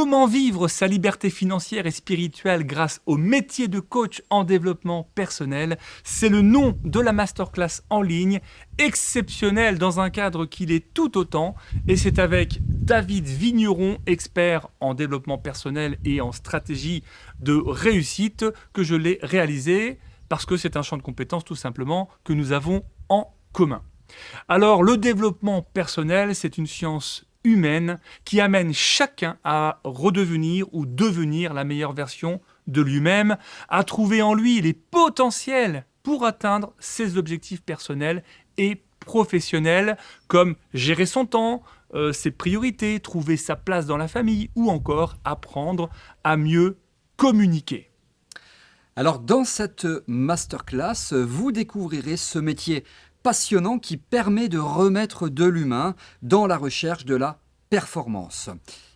Comment vivre sa liberté financière et spirituelle grâce au métier de coach en développement personnel? C'est le nom de la masterclass en ligne, exceptionnelle dans un cadre qu'il est tout autant. Et c'est avec David Vigneron, expert en développement personnel et en stratégie de réussite, que je l'ai réalisé, parce que c'est un champ de compétences tout simplement que nous avons en commun. Alors, le développement personnel, c'est une science humaine qui amène chacun à redevenir ou devenir la meilleure version de lui-même, à trouver en lui les potentiels pour atteindre ses objectifs personnels et professionnels, comme gérer son temps, ses priorités, trouver sa place dans la famille ou encore apprendre à mieux communiquer. Alors dans cette masterclass, vous découvrirez ce métier passionnant qui permet de remettre de l'humain dans la recherche de la performance.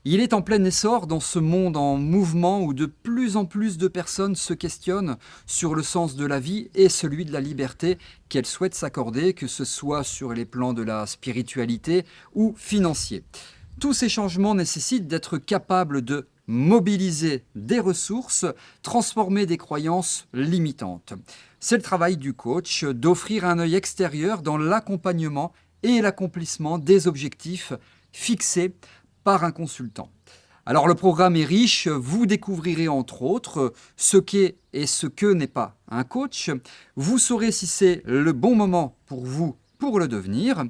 Il est en plein essor dans ce monde en mouvement où de plus en plus de personnes se questionnent sur le sens de la vie et celui de la liberté qu'elles souhaitent s'accorder, que ce soit sur les plans de la spiritualité ou financier. Tous ces changements nécessitent d'être capable de mobiliser des ressources, transformer des croyances limitantes. C'est le travail du coach d'offrir un œil extérieur dans l'accompagnement et l'accomplissement des objectifs fixés par un consultant. Alors le programme est riche, vous découvrirez entre autres ce qu'est et ce que n'est pas un coach. Vous saurez si c'est le bon moment pour vous pour le devenir.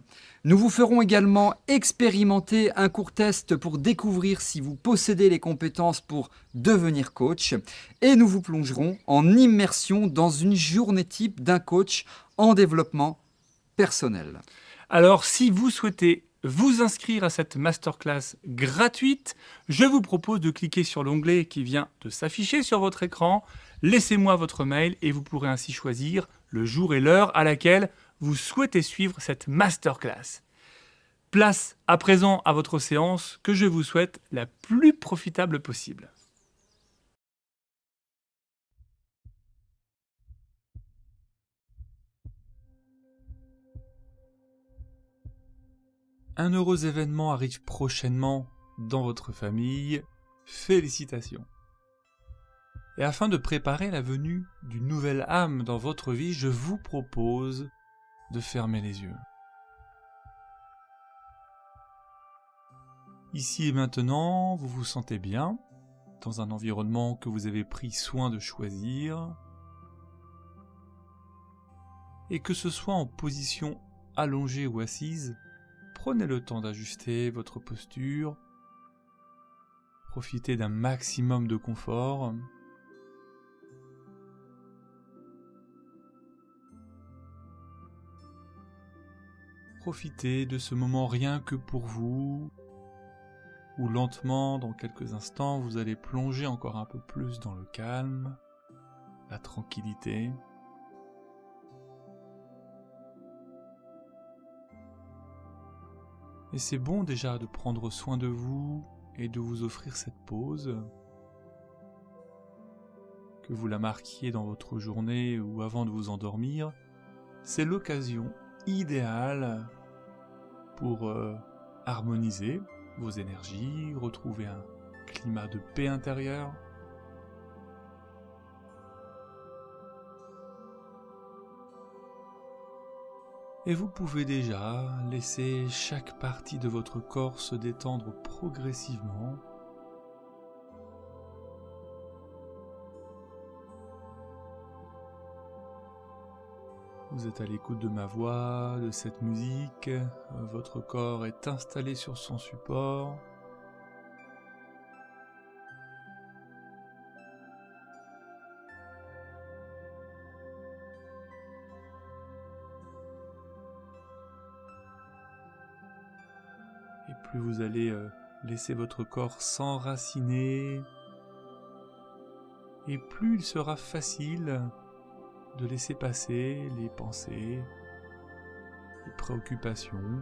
Nous vous ferons également expérimenter un court test pour découvrir si vous possédez les compétences pour devenir coach. Et nous vous plongerons en immersion dans une journée type d'un coach en développement personnel. Alors, si vous souhaitez vous inscrire à cette masterclass gratuite, je vous propose de cliquer sur l'onglet qui vient de s'afficher sur votre écran. Laissez-moi votre mail et vous pourrez ainsi choisir le jour et l'heure à laquelle vous souhaitez suivre cette masterclass. Place à présent à votre séance que je vous souhaite la plus profitable possible. Un heureux événement arrive prochainement dans votre famille. Félicitations. Et afin de préparer la venue d'une nouvelle âme dans votre vie, je vous propose de fermer les yeux. Ici et maintenant, vous vous sentez bien, dans un environnement que vous avez pris soin de choisir, et que ce soit en position allongée ou assise, prenez le temps d'ajuster votre posture, profitez d'un maximum de confort. Profitez de ce moment rien que pour vous, où lentement, dans quelques instants, vous allez plonger encore un peu plus dans le calme, la tranquillité. Et c'est bon déjà de prendre soin de vous et de vous offrir cette pause, que vous la marquiez dans votre journée ou avant de vous endormir. C'est l'occasion idéale pour harmoniser vos énergies, retrouver un climat de paix intérieure. Et vous pouvez déjà laisser chaque partie de votre corps se détendre progressivement. Vous êtes à l'écoute de ma voix, de cette musique, votre corps est installé sur son support. Et plus vous allez laisser votre corps s'enraciner, et plus il sera facile de laisser passer les pensées, les préoccupations,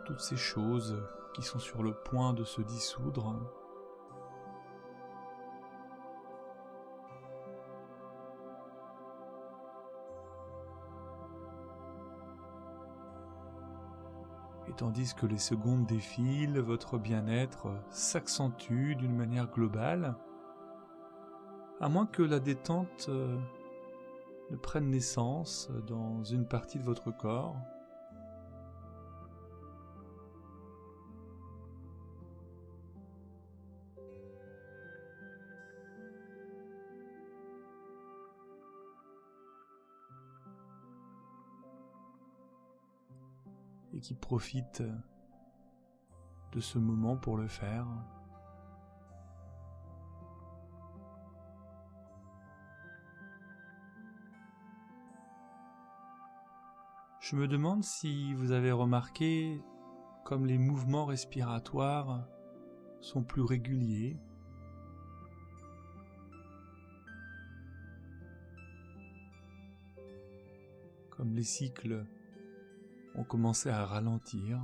toutes ces choses qui sont sur le point de se dissoudre. Et tandis que les secondes défilent, votre bien-être s'accentue d'une manière globale, à moins que la détente ne prenne naissance dans une partie de votre corps. Et qui profite de ce moment pour le faire. Je me demande si vous avez remarqué comme les mouvements respiratoires sont plus réguliers. Comme les cycles ont commencé à ralentir.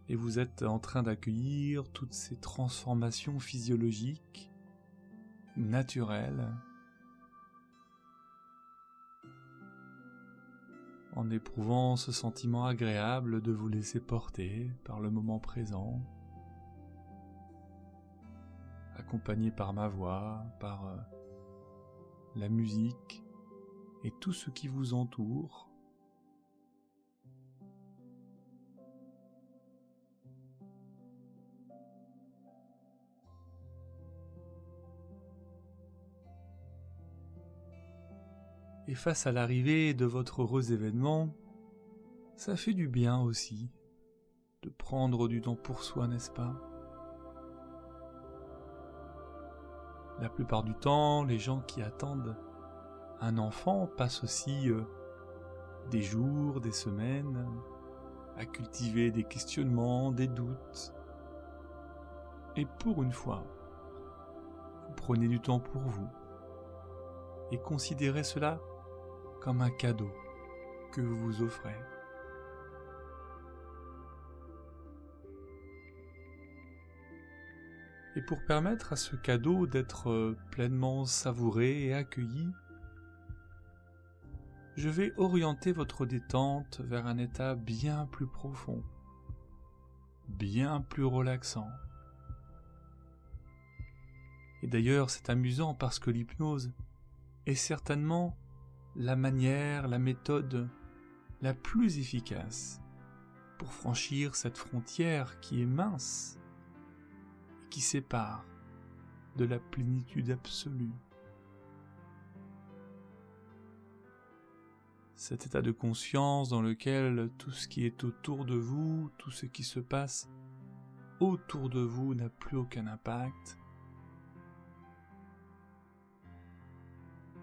Et vous êtes en train d'accueillir toutes ces transformations physiologiques, naturelles, en éprouvant ce sentiment agréable de vous laisser porter par le moment présent, accompagné par ma voix, par la musique et tout ce qui vous entoure. Et face à l'arrivée de votre heureux événement, ça fait du bien aussi de prendre du temps pour soi, n'est-ce pas ? La plupart du temps, les gens qui attendent un enfant passent aussi des jours, des semaines à cultiver des questionnements, des doutes. Et pour une fois, vous prenez du temps pour vous et considérez cela comme un cadeau que vous vous offrez. Et pour permettre à ce cadeau d'être pleinement savouré et accueilli, je vais orienter votre détente vers un état bien plus profond, bien plus relaxant. Et d'ailleurs, c'est amusant parce que l'hypnose est certainement la manière, la méthode la plus efficace pour franchir cette frontière qui est mince et qui sépare de la plénitude absolue. Cet état de conscience dans lequel tout ce qui est autour de vous, tout ce qui se passe autour de vous n'a plus aucun impact.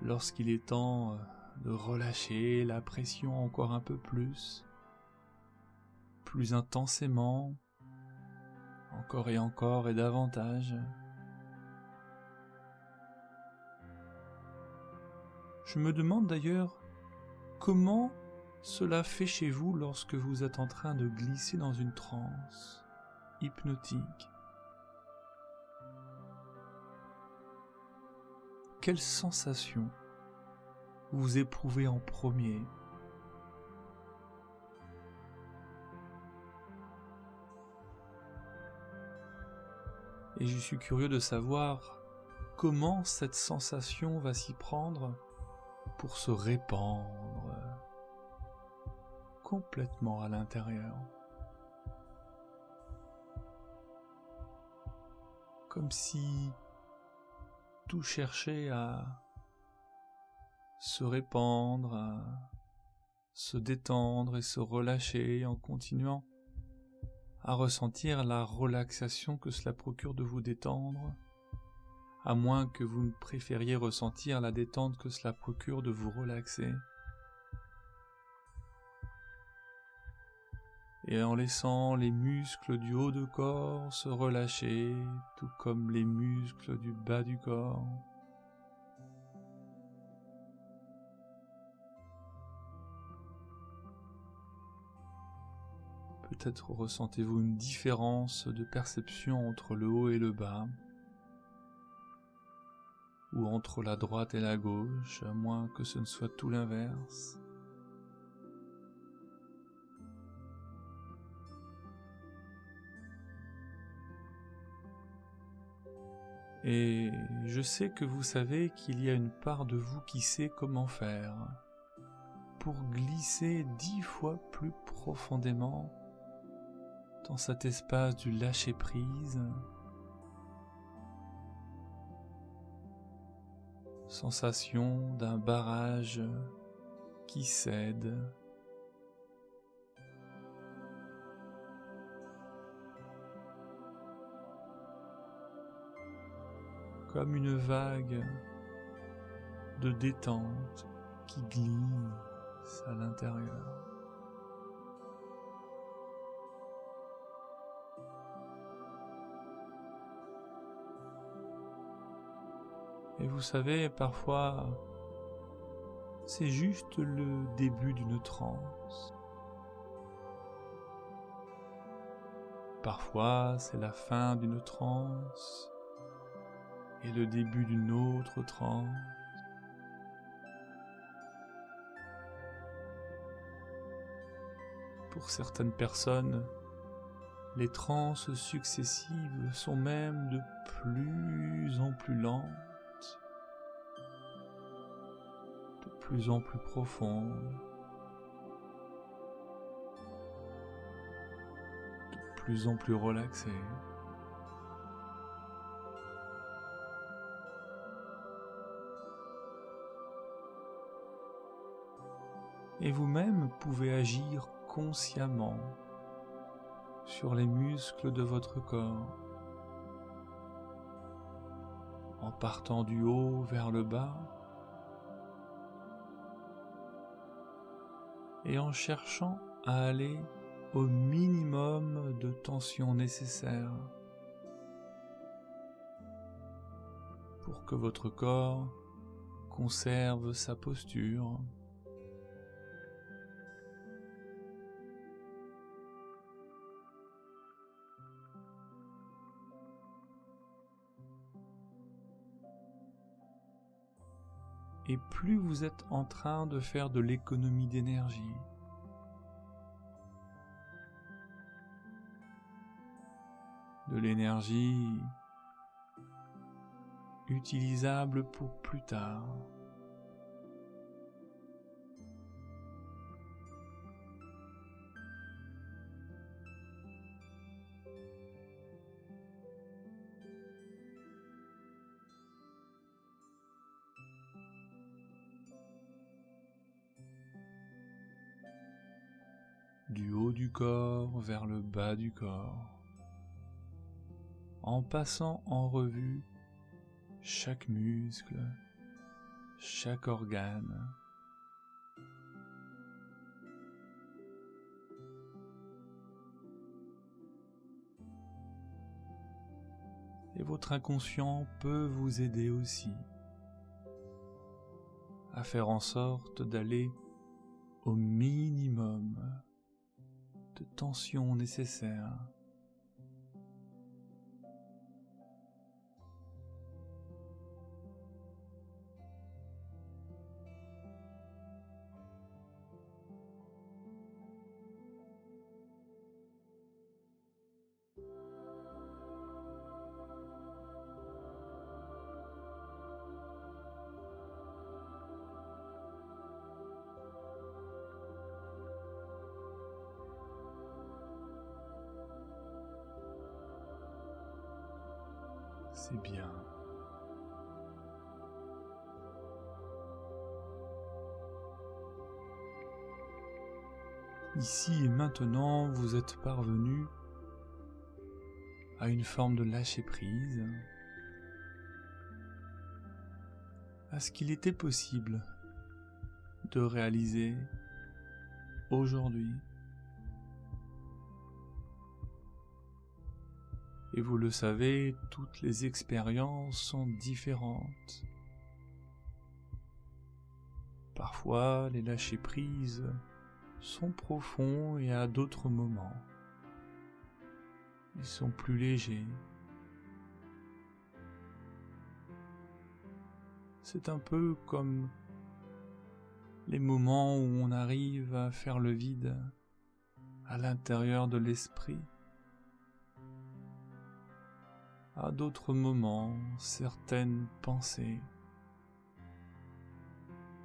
Lorsqu'il est temps de relâcher la pression encore un peu plus intensément, encore et davantage. Je me demande d'ailleurs comment cela fait chez vous lorsque vous êtes en train de glisser dans une transe hypnotique. Quelle sensation vous éprouvez en premier ? Et je suis curieux de savoir comment cette sensation va s'y prendre pour se répandre complètement à l'intérieur. Comme si tout cherchait à se répandre, à se détendre et se relâcher en continuant à ressentir la relaxation que cela procure de vous détendre, à moins que vous ne préfériez ressentir la détente que cela procure de vous relaxer. Et en laissant les muscles du haut du corps se relâcher, tout comme les muscles du bas du corps. Peut-être ressentez-vous une différence de perception entre le haut et le bas. ou entre la droite et la gauche, à moins que ce ne soit tout l'inverse. Et je sais que vous savez qu'il y a une part de vous qui sait comment faire pour glisser 10 fois plus profondément dans cet espace du lâcher-prise, sensation d'un barrage qui cède, comme une vague de détente qui glisse à l'intérieur. Et vous savez, parfois, c'est juste le début d'une transe. Parfois, c'est la fin d'une transe et le début d'une autre transe. Pour certaines personnes, les transes successives sont même de plus en plus lentes, de plus en plus profondes, de plus en plus relaxées. Et vous-même pouvez agir consciemment sur les muscles de votre corps, en partant du haut vers le bas et en cherchant à aller au minimum de tension nécessaire pour que votre corps conserve sa posture. Et plus vous êtes en train de faire de l'économie d'énergie, de l'énergie utilisable pour plus tard, du haut du corps vers le bas du corps, en passant en revue chaque muscle, chaque organe, et votre inconscient peut vous aider aussi à faire en sorte d'aller au minimum de tension nécessaire. C'est bien. Ici et maintenant, vous êtes parvenu à une forme de lâcher-prise, à ce qu'il était possible de réaliser aujourd'hui. Et vous le savez, toutes les expériences sont différentes. Parfois, les lâcher-prises sont profonds et à d'autres moments, ils sont plus légers. C'est un peu comme les moments où on arrive à faire le vide à l'intérieur de l'esprit. À d'autres moments, certaines pensées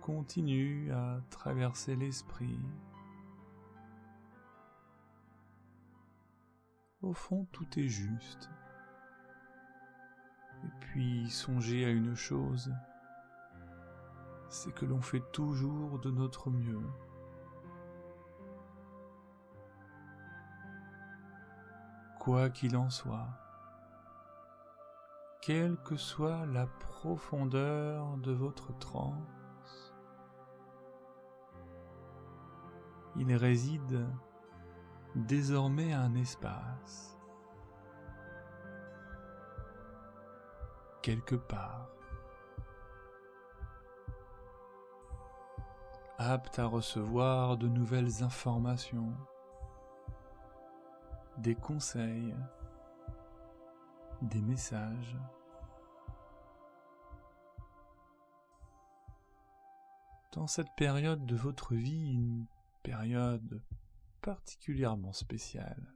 continuent à traverser l'esprit. Au fond, tout est juste. Et puis, songez à une chose, c'est que l'on fait toujours de notre mieux. Quoi qu'il en soit, quelle que soit la profondeur de votre transe, il réside désormais un espace, quelque part, apte à recevoir de nouvelles informations, des conseils, des messages. Dans cette période de votre vie, une période particulièrement spéciale,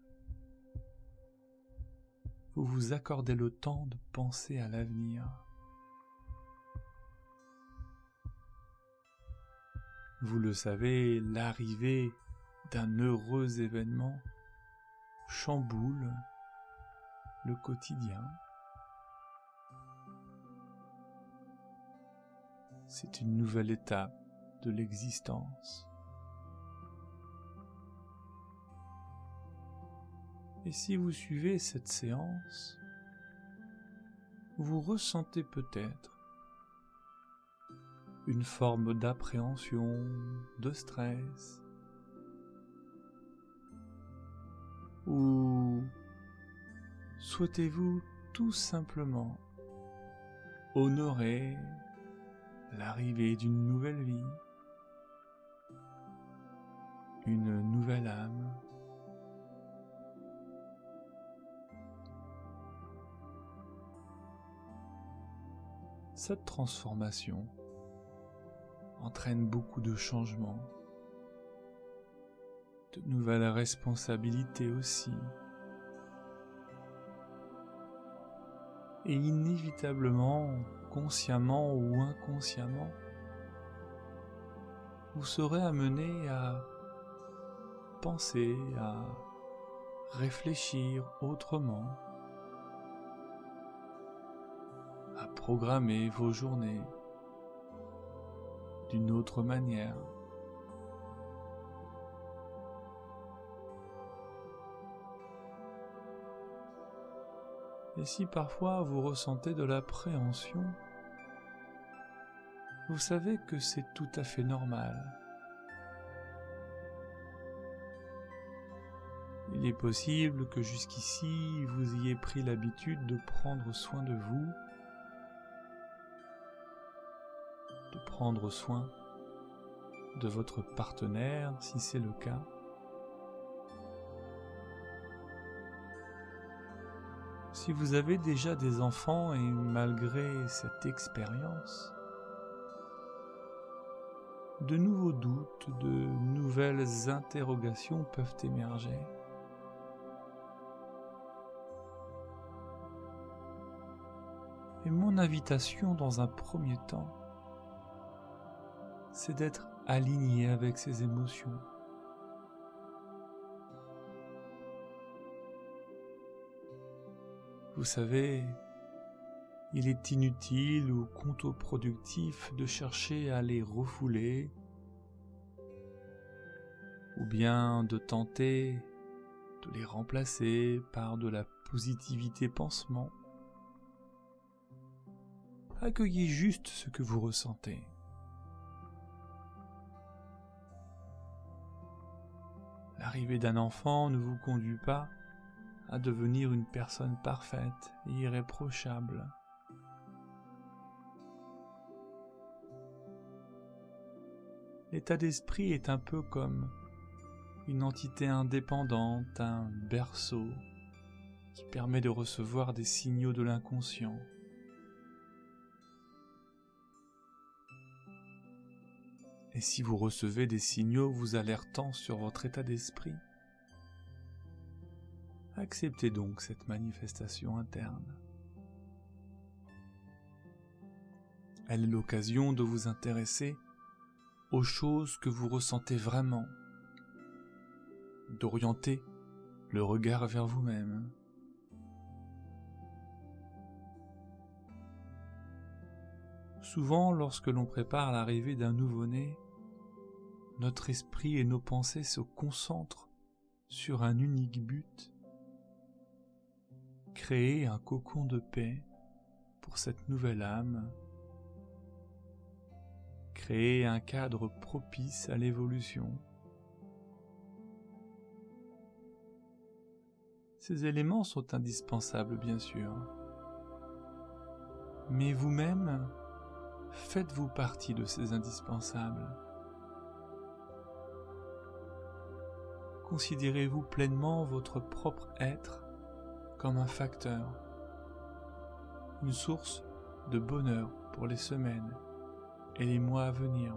vous vous accordez le temps de penser à l'avenir. Vous le savez, l'arrivée d'un heureux événement chamboule le quotidien. C'est une nouvelle étape de l'existence. Et si vous suivez cette séance, vous ressentez peut-être une forme d'appréhension, de stress, ou souhaitez-vous tout simplement honorer l'arrivée d'une nouvelle vie, une nouvelle âme. Cette transformation entraîne beaucoup de changements, de nouvelles responsabilités aussi, et inévitablement, consciemment ou inconsciemment, vous serez amené à penser, à réfléchir autrement, à programmer vos journées d'une autre manière. Et si parfois vous ressentez de l'appréhension, vous savez que c'est tout à fait normal. Il est possible que jusqu'ici vous ayez pris l'habitude de prendre soin de vous, de prendre soin de votre partenaire si c'est le cas. Si vous avez déjà des enfants et malgré cette expérience, de nouveaux doutes, de nouvelles interrogations peuvent émerger. Et mon invitation dans un premier temps, c'est d'être aligné avec ces émotions. Vous savez, il est inutile ou contre-productif de chercher à les refouler ou bien de tenter de les remplacer par de la positivité pansement. Accueillez juste ce que vous ressentez. L'arrivée d'un enfant ne vous conduit pas à devenir une personne parfaite et irréprochable. L'état d'esprit est un peu comme une entité indépendante, un berceau qui permet de recevoir des signaux de l'inconscient. Et si vous recevez des signaux vous alertant sur votre état d'esprit, acceptez donc cette manifestation interne. Elle est l'occasion de vous intéresser aux choses que vous ressentez vraiment, d'orienter le regard vers vous-même. Souvent, lorsque l'on prépare l'arrivée d'un nouveau-né, notre esprit et nos pensées se concentrent sur un unique but: créer un cocon de paix pour cette nouvelle âme, créer un cadre propice à l'évolution. Ces éléments sont indispensables, bien sûr, mais vous-même, faites-vous partie de ces indispensables. Considérez-vous pleinement votre propre être comme un facteur, une source de bonheur pour les semaines et les mois à venir.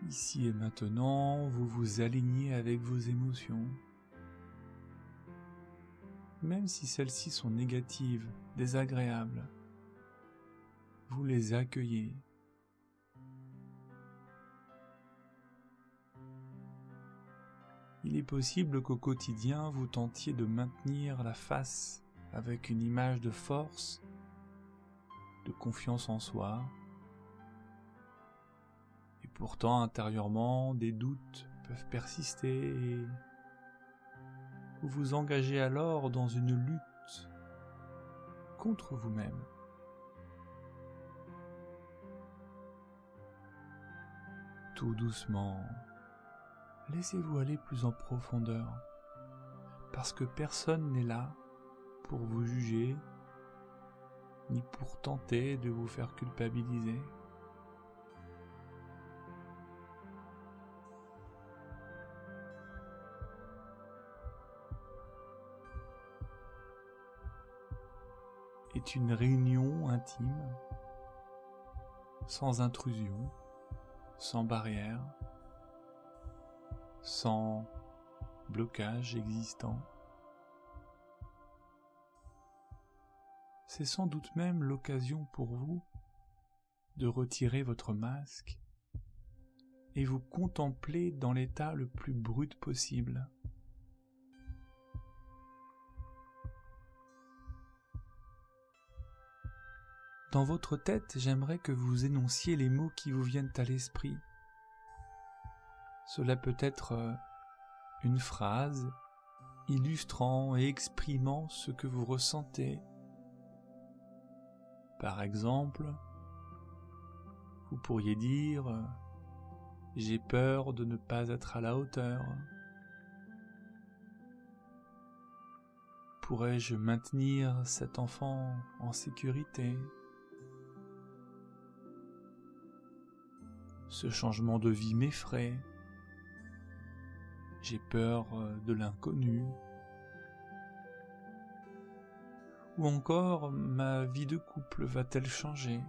Ici et maintenant, vous vous alignez avec vos émotions. Même si celles-ci sont négatives, désagréables, vous les accueillez. Il est possible qu'au quotidien, vous tentiez de maintenir la face avec une image de force, de confiance en soi. Et pourtant, intérieurement, des doutes peuvent persister et vous vous engagez alors dans une lutte contre vous-même. Tout doucement, laissez-vous aller plus en profondeur, parce que personne n'est là pour vous juger, ni pour tenter de vous faire culpabiliser. Est une réunion intime, sans intrusion, sans barrière, sans blocage existant. C'est sans doute même l'occasion pour vous de retirer votre masque et vous contempler dans l'état le plus brut possible. Dans votre tête, j'aimerais que vous énonciez les mots qui vous viennent à l'esprit. Cela peut être une phrase illustrant et exprimant ce que vous ressentez. Par exemple, vous pourriez dire « J'ai peur de ne pas être à la hauteur ». Pourrais-je maintenir cet enfant en sécurité ? Ce changement de vie m'effraie. J'ai peur de l'inconnu. Ou encore, ma vie de couple va-t-elle changer ?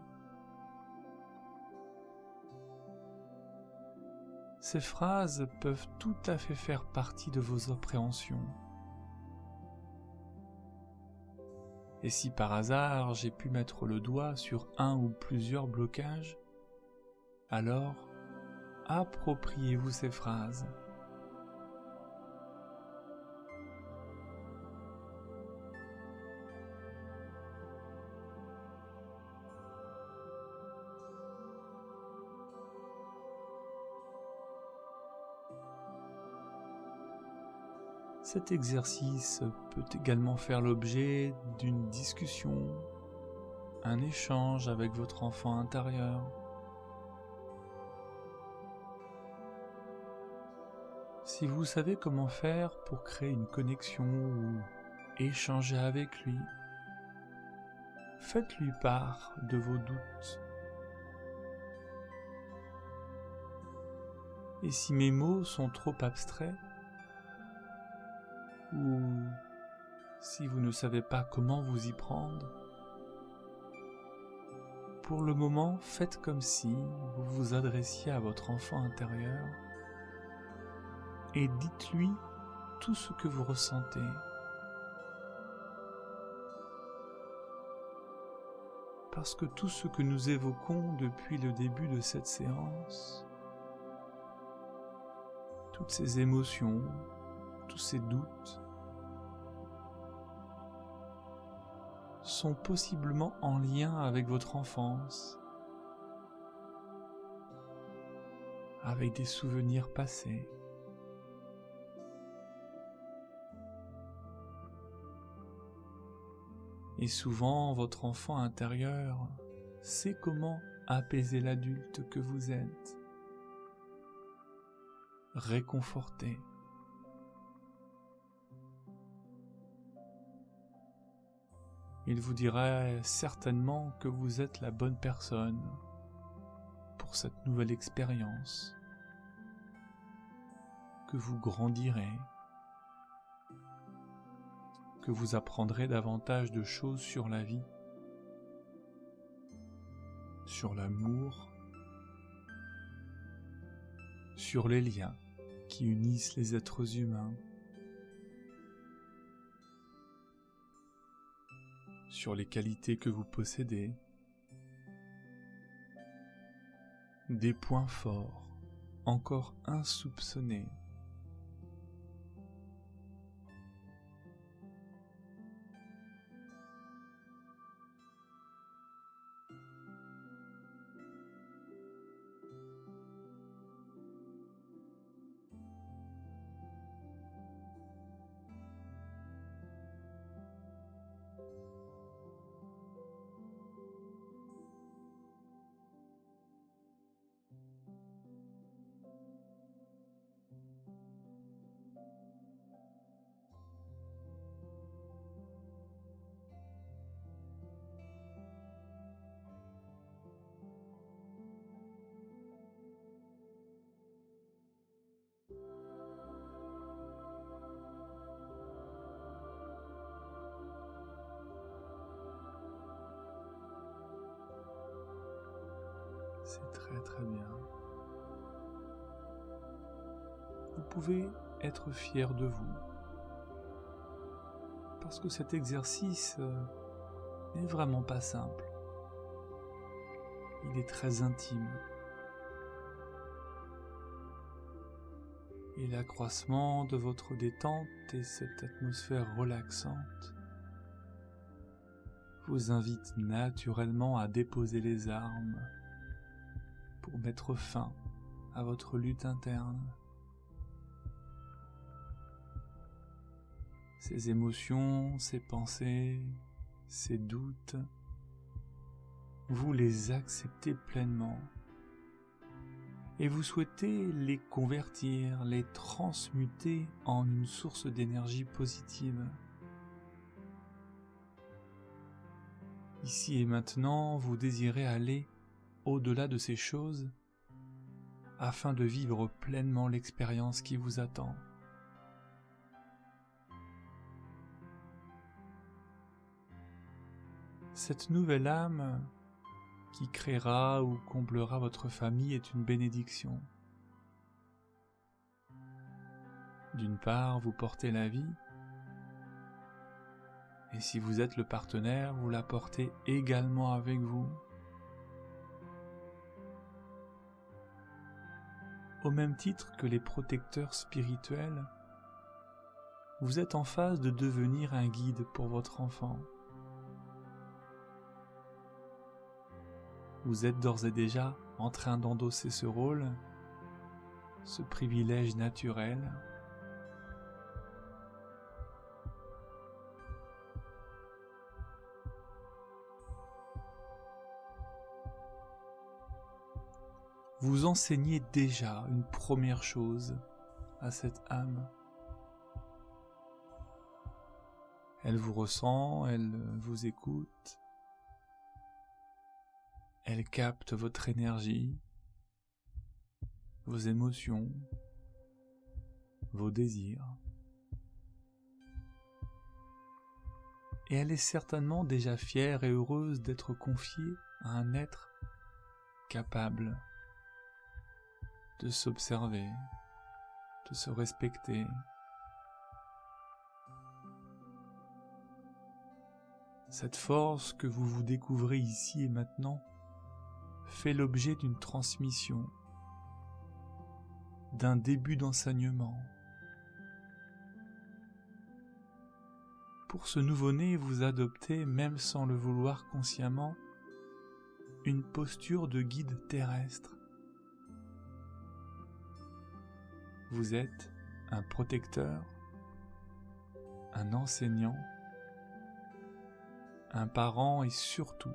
Ces phrases peuvent tout à fait faire partie de vos appréhensions. Et si par hasard j'ai pu mettre le doigt sur un ou plusieurs blocages, alors appropriez-vous ces phrases. Cet exercice peut également faire l'objet d'une discussion un échange avec votre enfant intérieur. Si vous savez comment faire pour créer une connexion ou échanger avec lui, faites-lui part de vos doutes. Et si mes mots sont trop abstraits, ou si vous ne savez pas comment vous y prendre, pour le moment, faites comme si vous vous adressiez à votre enfant intérieur et dites-lui tout ce que vous ressentez. Parce que tout ce que nous évoquons depuis le début de cette séance, toutes ces émotions, tous ces doutes, sont possiblement en lien avec votre enfance, avec des souvenirs passés. Et souvent, votre enfant intérieur sait comment apaiser l'adulte que vous êtes, réconforter. Il vous dirait certainement que vous êtes la bonne personne pour cette nouvelle expérience, que vous grandirez, que vous apprendrez davantage de choses sur la vie, sur l'amour, sur les liens qui unissent les êtres humains, sur les qualités que vous possédez, des points forts encore insoupçonnés. C'est très très bien. Vous pouvez être fier de vous, parce que cet exercice n'est vraiment pas simple. Il est très intime. Et l'accroissement de votre détente et cette atmosphère relaxante vous invite naturellement à déposer les armes pour mettre fin à votre lutte interne. Ces émotions, ces pensées, ces doutes, vous les acceptez pleinement et vous souhaitez les convertir, les transmuter en une source d'énergie positive. Ici et maintenant, vous désirez aller au-delà de ces choses afin de vivre pleinement l'expérience qui vous attend. Cette nouvelle âme qui créera ou comblera votre famille est une bénédiction. D'une part, vous portez la vie, et si vous êtes le partenaire, vous la portez également avec vous. Au même titre que les protecteurs spirituels, vous êtes en phase de devenir un guide pour votre enfant. Vous êtes d'ores et déjà en train d'endosser ce rôle, ce privilège naturel. vous enseignez déjà une première chose à cette âme. Elle vous ressent, elle vous écoute, elle capte votre énergie, vos émotions, vos désirs. Et elle est certainement déjà fière et heureuse d'être confiée à un être capable de s'observer, de se respecter. Cette force que vous vous découvrez ici et maintenant fait l'objet d'une transmission, d'un début d'enseignement. Pour ce nouveau-né, vous adoptez, même sans le vouloir consciemment, une posture de guide terrestre. Vous êtes un protecteur, un enseignant, un parent et surtout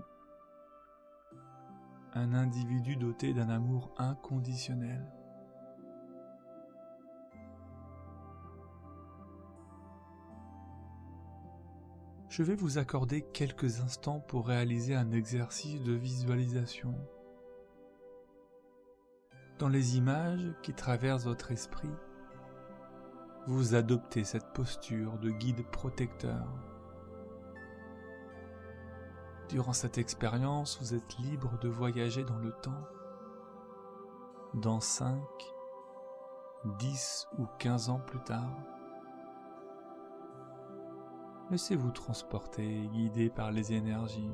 un individu doté d'un amour inconditionnel. Je vais vous accorder quelques instants pour réaliser un exercice de visualisation. Dans les images qui traversent votre esprit, vous adoptez cette posture de guide protecteur. Durant cette expérience, vous êtes libre de voyager dans le temps. Dans 5, 10 ou 15 ans plus tard, laissez-vous transporter, guidé par les énergies,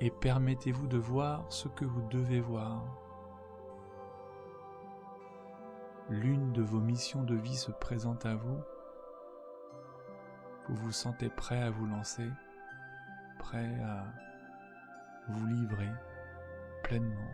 et permettez-vous de voir ce que vous devez voir. L'une de vos missions de vie se présente à vous. Vous vous sentez prêt à vous lancer, prêt à vous livrer pleinement.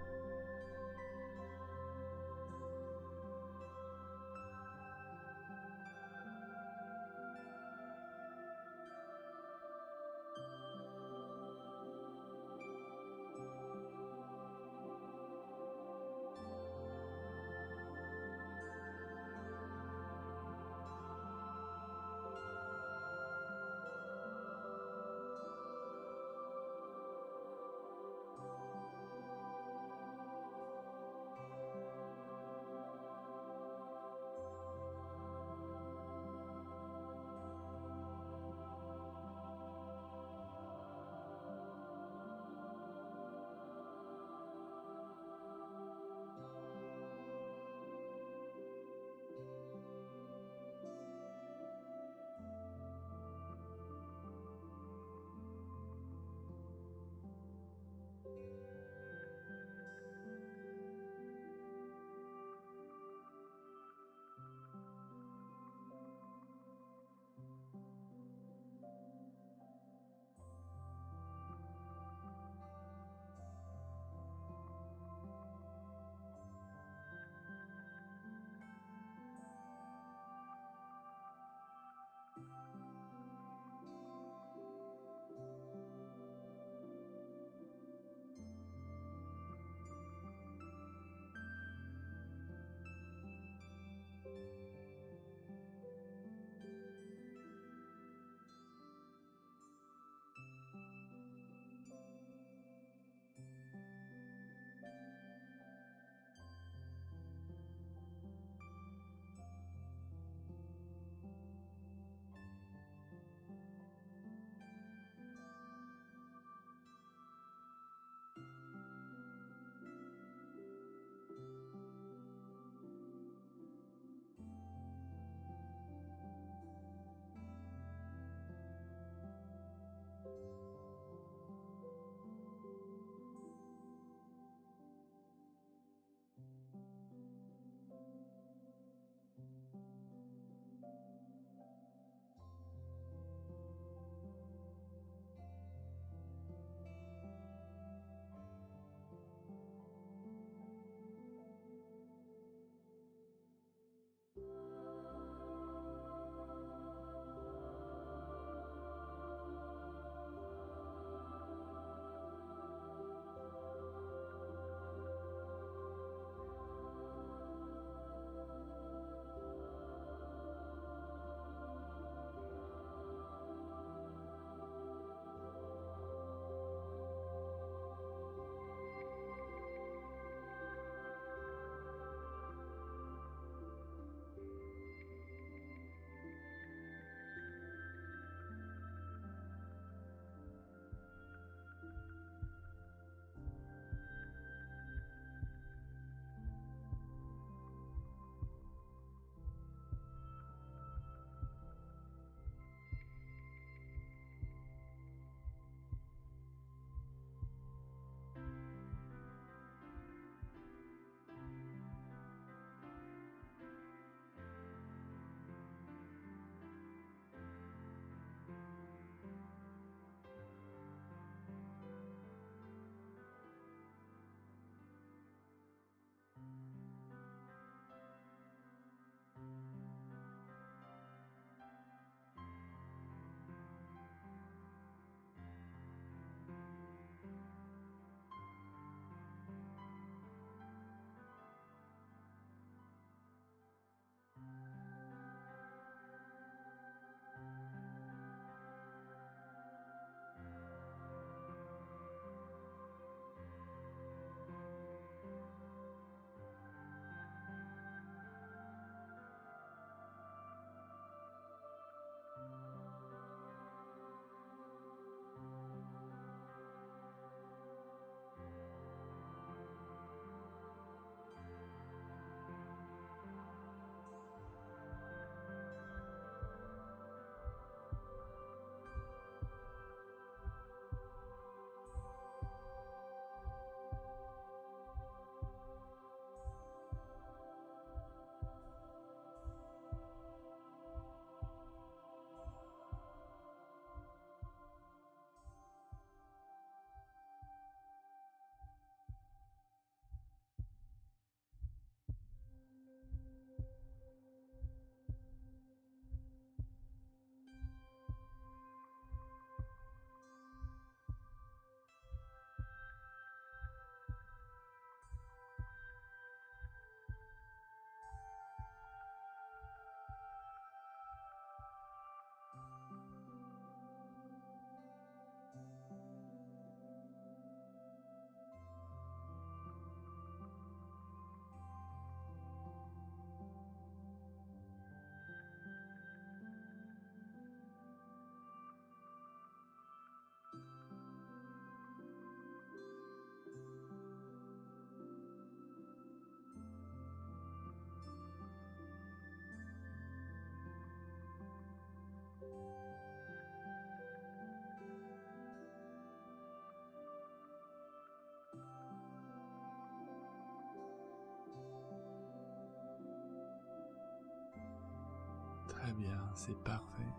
Très bien, c'est parfait.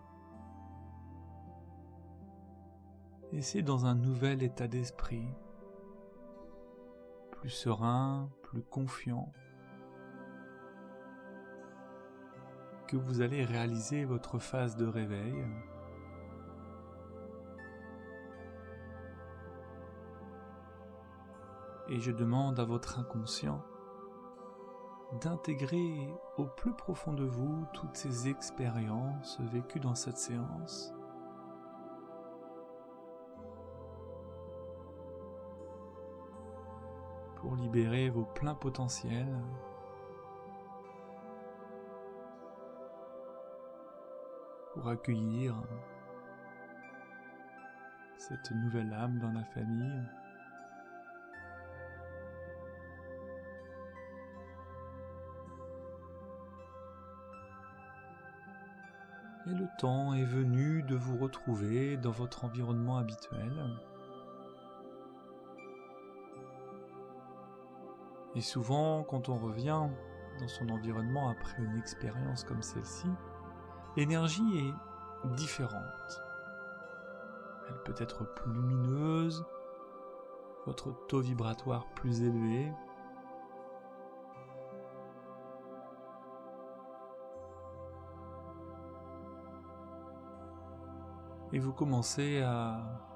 Et c'est dans un nouvel état d'esprit, plus serein, plus confiant, que vous allez réaliser votre phase de réveil. Et je demande à votre inconscient d'intégrer au plus profond de vous toutes ces expériences vécues dans cette séance. Pour libérer vos pleins potentiels. Pour accueillir cette nouvelle âme dans la famille. Et le temps est venu de vous retrouver dans votre environnement habituel. Et souvent, quand on revient dans son environnement après une expérience comme celle-ci, l'énergie est différente. Elle peut être plus lumineuse, votre taux vibratoire plus élevé. Et vous commencez à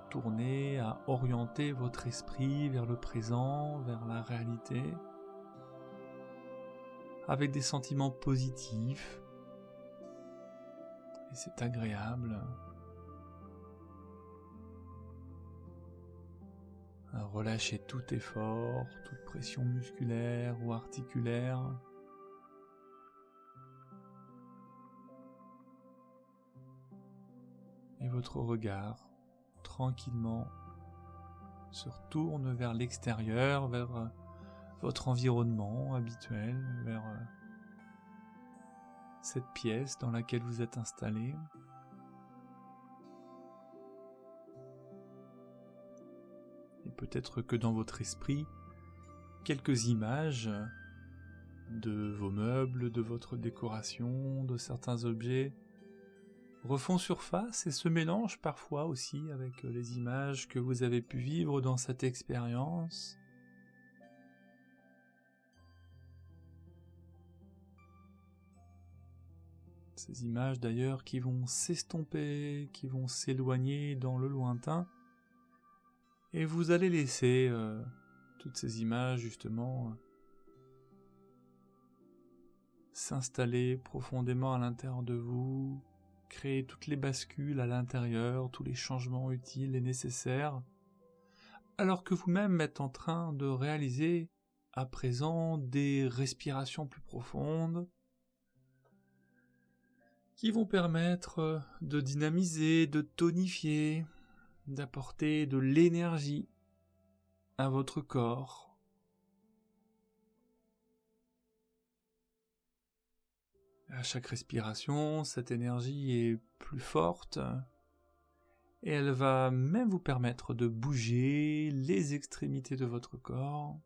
tourner, à orienter votre esprit vers le présent, vers la réalité, avec des sentiments positifs. Et c'est agréable. À relâcher tout effort, toute pression musculaire ou articulaire. Et votre regard, tranquillement, se retourne vers l'extérieur, vers votre environnement habituel, vers cette pièce dans laquelle vous êtes installé. Et peut-être que dans votre esprit, quelques images de vos meubles, de votre décoration, de certains objets refont surface et se mélangent parfois aussi avec les images que vous avez pu vivre dans cette expérience. Ces images d'ailleurs qui vont s'estomper, qui vont s'éloigner dans le lointain, et vous allez laisser toutes ces images justement s'installer profondément à l'intérieur de vous, créer toutes les bascules à l'intérieur, tous les changements utiles et nécessaires, alors que vous-même êtes en train de réaliser à présent des respirations plus profondes qui vont permettre de dynamiser, de tonifier, d'apporter de l'énergie à votre corps. À chaque respiration, cette énergie est plus forte et elle va même vous permettre de bouger les extrémités de votre corps.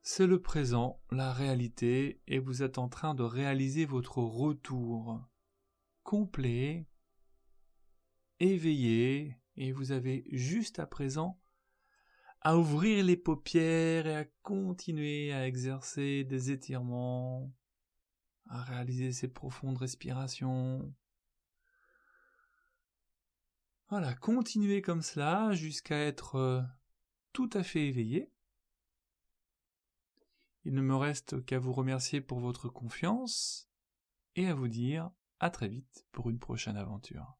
C'est le présent, la réalité, et vous êtes en train de réaliser votre retour complet, éveillé, et vous avez juste à présent à ouvrir les paupières et à continuer à exercer des étirements, à réaliser ces profondes respirations. Voilà, continuez comme cela jusqu'à être tout à fait éveillé. Il ne me reste qu'à vous remercier pour votre confiance et à vous dire à très vite pour une prochaine aventure.